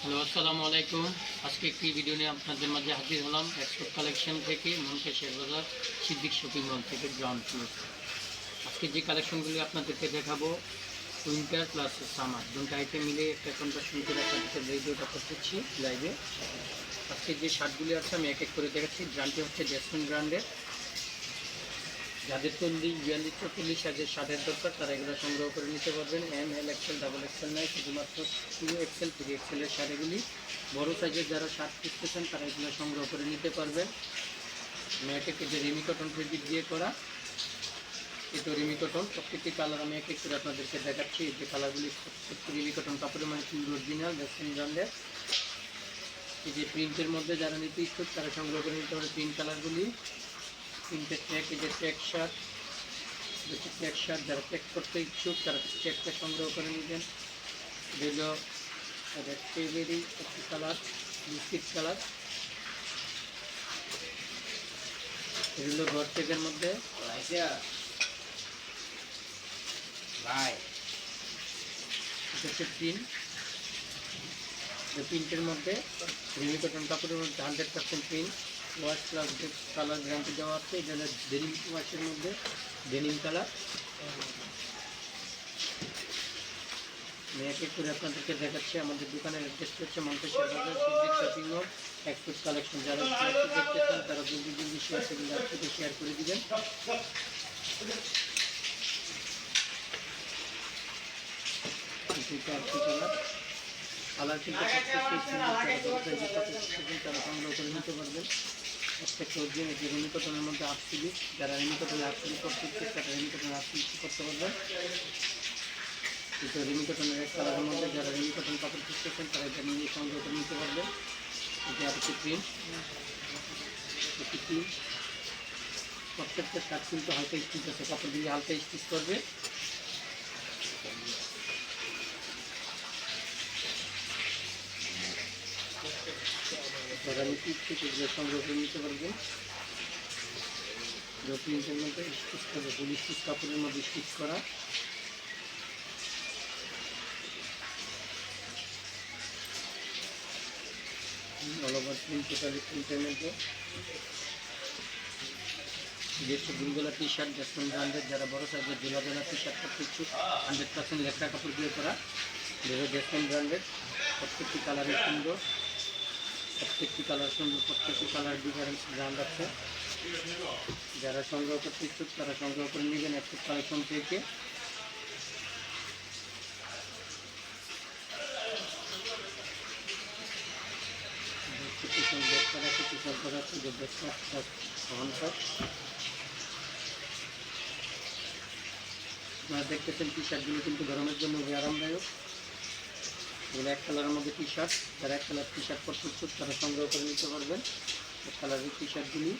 Hello, আসসালামু আলাইকুম। আজকে একটি ভিডিও নিয়ে আপনাদের মাঝে হাজির হলাম এক্সপোর্ট কালেকশন থেকে, মনকা শেয়ারবাজার সিদ্দিক শপিং মল থেকে গ্রাউন্ড ফ্লোর। আজকে যে কালেকশনগুলি আপনাদেরকে দেখাবো উইন্টার প্লাস সামার দুটো আইটেম মিলে একটা কনভার্সন করে আপনাদেরকে ভিডিওটা করতেছি লাইভে। আজকে যে শার্টগুলি আছে আমি এক এক করে দেখাচ্ছি। ব্র্যান্ডটি হচ্ছে জেসমিন ব্র্যান্ডের। যাদের 42-44 সাইজের শার্টের দরকার তারা এগুলো সংগ্রহ করে নিতে পারবেন। এম, এল, এক্সেল, ডাবল এক্সেল নয়, শুধুমাত্র 2XL, 3XL-এর শাড়িগুলি। বড় সাইজের যারা শার্ট খুঁজতেছেন তারা এগুলো সংগ্রহ করে নিতে পারবেন। আমি এক এক যে রেমি কটন ফেব্রিক দিয়ে করা, এটা রেমি কটন। প্রত্যেকটি কালার আমি এক এক করে আপনাদেরকে দেখাচ্ছি। এই যে কালারগুলি প্রত্যেকটি রেমি কটন কাপড়ের মানে কিন্তু অরিজিনাল জেসমিন ব্র্যান্ডের। এই যে প্রিন্টের মধ্যে যারা নিতে ইচ্ছুক তারা সংগ্রহ করে নিতে পারে প্রিন্ট কালারগুলি। প্রিন্টের ট্যাগ, এই যে ট্যাগ শার্ট, ট্যাগ শার্ট যারা ট্যাগ করতে ইচ্ছুক তারা ট্যাগটা সংগ্রহ করে নেবেন। এগুলো রেডবেরি একটি কালার, বিস্কিট কালার। এগুলো গর্টেকের মধ্যে হচ্ছে প্রিন্ট। প্রিন্টের মধ্যে রেমি কটন কাপড়ের মধ্যে 100% print, wash plus colour guarantee দেওয়া আছে। এটা হলো ডেনিম ওয়াশের মধ্যে ডেনিম কালার। আমি এক এক করে আপনাদেরকে দেখাচ্ছি। আমাদের দোকানের অ্যাড্রেস হচ্ছে মনকা শেয়ারবাজার Siddique shopping mall export collection. যারা দেখতে চান তারা জলদি শেয়ার থেকে শেয়ার করে দিবেন। কালার কিন্তু তারা সংগ্রহ করে নিতে পারবেন। প্রত্যেকটা অরিজিনাল যে রেমি কটনের মধ্যে 8 সিরিজ, যারা রেমি কটনের 8 সিরিজ করতে ইচ্ছে তারা রেমি কটনের 8 সিরিজ করতে পারবেন। কিন্তু রেমি কটনের এক কালারের মধ্যে যারা রেমি কটন কাপড় খুঁজতেছেন তারা এটা নিয়ে সংগ্রহ করে নিতে পারবেন। এটা আর একটি প্রিন্ট, একটি প্রিন্ট। প্রত্যেকটা শার্ট কিন্তু হালকা স্টিচ আছে, কাপড় দিয়ে হালকা স্টিচ করবে। যারা নিতে ইচ্ছুক এগুলো সংগ্রহ করে নিতে পারবেন। প্রিন্টের মধ্যে স্টিচ করবে, ফুল স্টিচ কাপড়ের মধ্যে স্টিচ করা। অল ওভার প্রিন্ট, টোটালি প্রিন্টের মধ্যে। যেহেতু গুলগোলা টি শার্ট জেসমিন ব্র্যান্ডের, যারা বড় সাইজের জোলা টি শার্ট করতে ইচ্ছুক 100% লেখা কাপড় দিয়ে করা, যেটা জেসমিন ব্র্যান্ডের। প্রত্যেকটি কালারের সুন্দর, প্রত্যেকটি কালার সুন্দর, প্রত্যেকটি কালার ডিফারেন্স ব্র্যান্ড আছে। যারা সংগ্রহ করতে ইচ্ছুক তারা সংগ্রহ করে নেবেন একটু কালেকশন থেকে। আপনারা দেখতেছেন টি শার্টগুলো কিন্তু গরমের জন্য খুবই আরামদায়ক। এগুলো এক কালারের মধ্যে টি শার্ট, যারা এক কালার টি শার্ট করতে ইচ্ছুক তারা সংগ্রহ করে নিতে পারবেন এক কালারের টি শার্টগুলি।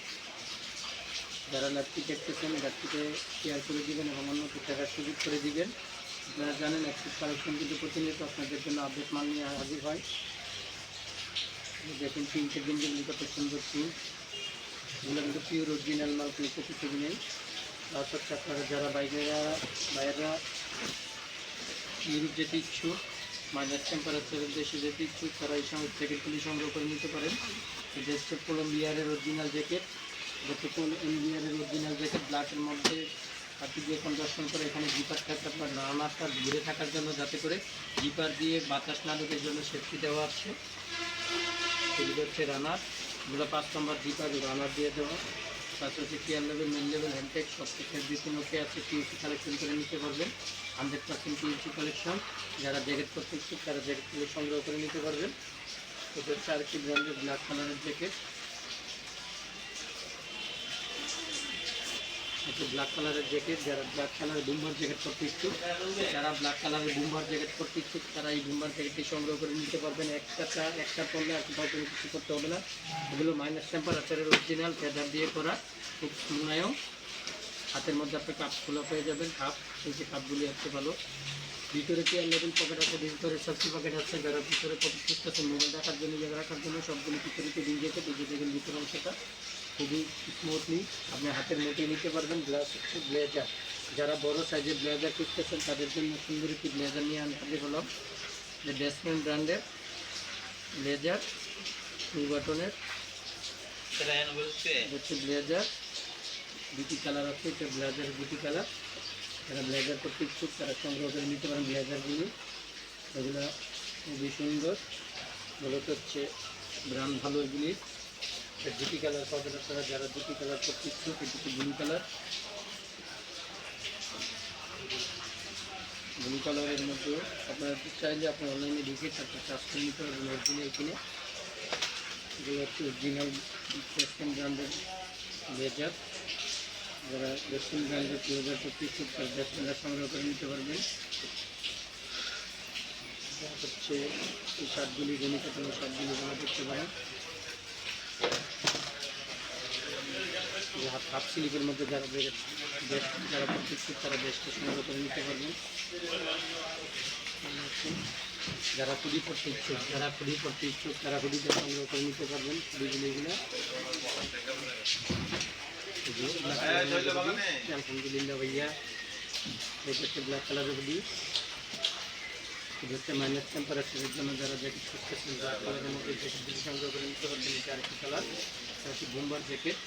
যারা ল্যাপটি দেখতেছেন ল্যাপটিতে শেয়ার করে দিবেন এবং অন্যকে দেখার সুযোগ করে দিবেন। আপনারা জানেন এক্সপোর্ট কালেকশন কিন্তু প্রতিনিয়ত আপনাদের জন্য আপডেট মাল নিয়ে হাজির হয়। দেখুন প্রিন্টের গেঞ্জিগুলি কত সুন্দর প্রিন্ট, এগুলো কিন্তু পিওর অরিজিনাল মাল, কোনো প্রতিযোগী নেই। প্লাস হচ্ছে আপনারা যারা বাইরেরা ইউরোপ যেতে ইচ্ছুক, মাইনাস টেম্পারেচারের দেশে যেতে ইচ্ছুক তারা এই সময় জ্যাকেটগুলি সংগ্রহ করে নিতে পারেন। এটা হচ্ছে কলম্বিয়ারের অরিজিনাল জ্যাকেট, যাতে কলম্বিয়ারের অরিজিনাল জ্যাকেট ব্ল্যাকের মধ্যে হাতি দিয়ে কনভার্সন করে এখানে জিপার থাকে আপনার রানারটা ঘুরে থাকার জন্য, যাতে করে জিপার দিয়ে বাতাস না ঢোকার জন্য সেফটি দেওয়া আছে। এগুলো হচ্ছে রানার, এগুলো 5 নম্বর জিপার রানার দিয়ে দেওয়া। পাশাপাশি কেয়ার লেভেল, মেন লেভেল, হ্যান্ডটেক সব কিছু বিভিন্ন ওকে আছে। পিএসি কালেকশন করে নিতে পারবেন 100% পিএসি কালেকশন। যারা জ্যাকেট করতে ইচ্ছুক তারা জ্যাকেটগুলো সংগ্রহ করে নিতে পারবেন। এটা হচ্ছে আরেকটি ব্র্যান্ডের ব্ল্যাক কালারের জ্যাকেট। একটা ব্ল্যাক কালারের জ্যাকেট, যারা ব্ল্যাক কালারের বুমবার জ্যাকেট করতে ইচ্ছুক, যারা ব্ল্যাক কালারের বুমবার জ্যাকেট করতে ইচ্ছুক তারা এই বুমবার জ্যাকেটটি সংগ্রহ করে নিতে পারবেন। একটা পড়লে আর কোথাও কোনো কিছু করতে হবে না। এগুলো মাইনাস টেম্পারেচারের অরিজিনাল ফেদার দিয়ে করা, খুব মুলায়ম। হাতের মধ্যে আপনি কাপ খোলা পেয়ে যাবেন, কাপ, এই যে কাপগুলি হচ্ছে ভালো। ভিতরে কেয়ার লেভেল পকেট আছে, ভিতরে সেফটি পকেট আছে। যারা ভিতরে পকেট খুঁজতেছেন মোবাইল রাখার জন্য, জায়গা রাখার জন্য, সবগুলি ভিতরে দিয়ে জ্যাকেট। এই যে দেখেন ভিতরে অংশটা খুবই স্মুথলি আপনি হাতের মুঠে নিতে পারবেন। গ্লাস হচ্ছে ব্লেজার, যারা বড় সাইজের ব্লেজার খুঁজতেছেন তাদের জন্য সুন্দর একটি ব্লেজার নিয়ে আনতে হলাম, যে জেসমিন ব্র্যান্ডের। ব্লেজার ফুল বাটনের, হচ্ছে ব্লেজার দুটি কালার আছে। এটা ব্লেজার দুটি কালার, যারা ব্লেজার করতে ইচ্ছুক তারা সংগ্রহ করে নিতে পারেন ব্লেজারগুলি। এগুলো খুবই সুন্দর, মূলত হচ্ছে ব্র্যান্ড ভালো এগুলি। দুটি কালার পাবেন আপনারা, যারা দুটি কালার করতে ইচ্ছুক। এটি ব্লু কালার, ব্লু কালারের মধ্যে আপনারা চাইলে আপনি অনলাইনে ঢুকে তারপর চার্জ করে নিতে পারবেন অরিজিনাল কিনে। এগুলো হচ্ছে অরিজিনাল ওয়েস্টার্ন ব্র্যান্ডের ব্লেজার, যারা ওয়েস্টার্ন ব্র্যান্ডের ব্লেজার করতে ইচ্ছুক তারা ব্লেজার সংগ্রহ করে নিতে পারবেন। হচ্ছে এই শার্টগুলি গণি কাটানো শার্টগুলি জমা করতে পারেন। হাফ স্লিপের মধ্যে যারা যারা করতে ইচ্ছুক তারা বেস্টটা সংগ্রহ করে নিতে পারবেন। যারা হুডি পড়তে ইচ্ছুক তারা হুডিটা সংগ্রহ করে নিতে পারবেন। হুডিগুলো এগুলো আলহামদুলিল্লাহ ভাইয়া, এটা হচ্ছে ব্ল্যাক কালারের হুডি। এটা হচ্ছে মাইনাস টেম্পারেচারের জন্য যারা জ্যাকেট করতেছেন ব্ল্যাক কালারের মধ্যে জ্যাকেটগুলি সংগ্রহ করে নিতে পারবেন। এটা আরেকটি কালার, এটা হচ্ছে বোম্বার জ্যাকেট,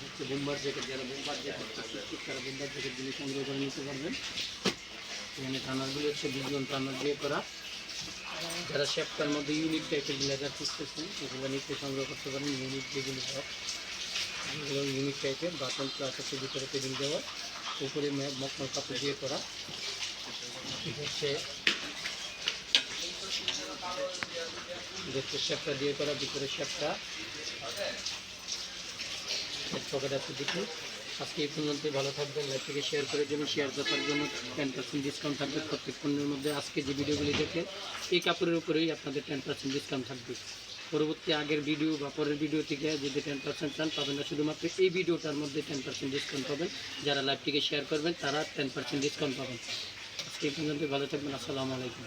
হচ্ছে বোম্বার জ্যাকেট। যারা বোম্বার জ্যাকেট করতে ইচ্ছুক তারা বোম্বার জ্যাকেটগুলি সংগ্রহ করে নিতে পারবেন। এখানে টানারগুলি হচ্ছে বিজন টানার দিয়ে করা। যারা শেপটার মধ্যে ইউনিক টাইপের ব্লেজার খুঁজতেছেন এগুলো নিতে সংগ্রহ করতে পারেন। ইউনিক যেগুলি সব যেগুলো ইউনিক টাইপের বাটন প্লাস হচ্ছে ভিতরে পেডিং দেওয়া, উপরে মকমল কাপড় দিয়ে করা। এটা হচ্ছে শেপটা দিয়ে করা, ভিতরে শেপটা পকেট আছে দেখুন। আজকে এই পর্যন্ত ভালো থাকবেন, লাইভটিকে শেয়ার করার জন্য, শেয়ার করার জন্য 10% ডিসকাউন্ট থাকবে প্রত্যেক পণ্যের মধ্যে। আজকে যে ভিডিওগুলি দেখেন এই কাপড়ের উপরেই আপনাদের 10% ডিসকাউন্ট থাকবে। পরবর্তী আগের ভিডিও বা পরের ভিডিও থেকে যদি 10% চান পাবেন না, শুধুমাত্র এই ভিডিওটার মধ্যে 10% ডিসকাউন্ট পাবেন। যারা লাইভটিকে শেয়ার করবেন তারা 10% ডিসকাউন্ট পাবেন। আজকে এই পর্যন্ত ভালো থাকবেন। আসসালামু আলাইকুম।